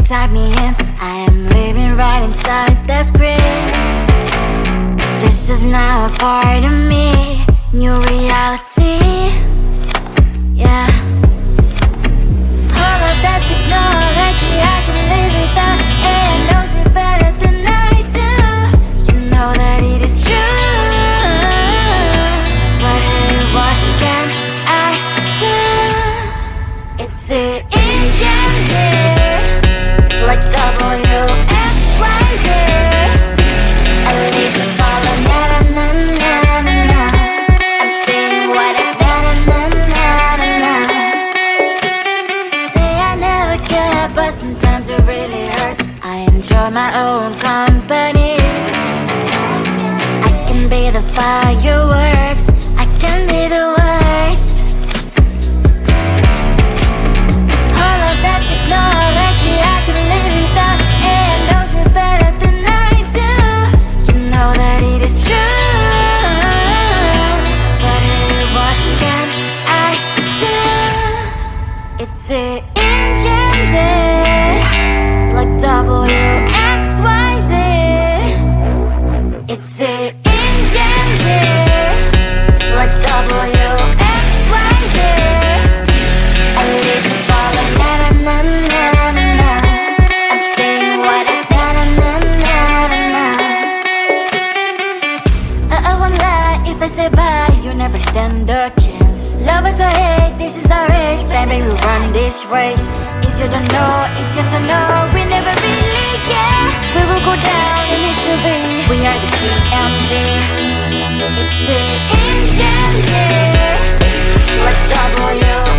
Type me in, I am living right inside the screen. This is now a part of me, new reality. Yeah. All of that technology I can live without. AI knows me better than I do. You know that it is true. But hey, what can I do? It's the engine. Like W-X-Y-Z, I need to follow, na-na-na-na-na-na. I'm saying what I na-na-na-na-na. Say I never care, but sometimes it really hurts. I enjoy my own company. I can be the fireworks, I can be the worst. All of that technology I can live without. AI knows me better than I do. You know that it is true. But hey, what can I do? It's the engines, like W-X-Y-Z. It's the engines, like W-X-Y-Z. I live to follow, na-na-na-na-na-na. I'm saying what I na-na-na-na-na. I won't lie if I say bye, you never stand a chance. Love us or hate, this is our age, baby, we run this race. If you don't know, it's yes or no, we never really care. We will go down in history, we are the TMZ. It's the engine, like W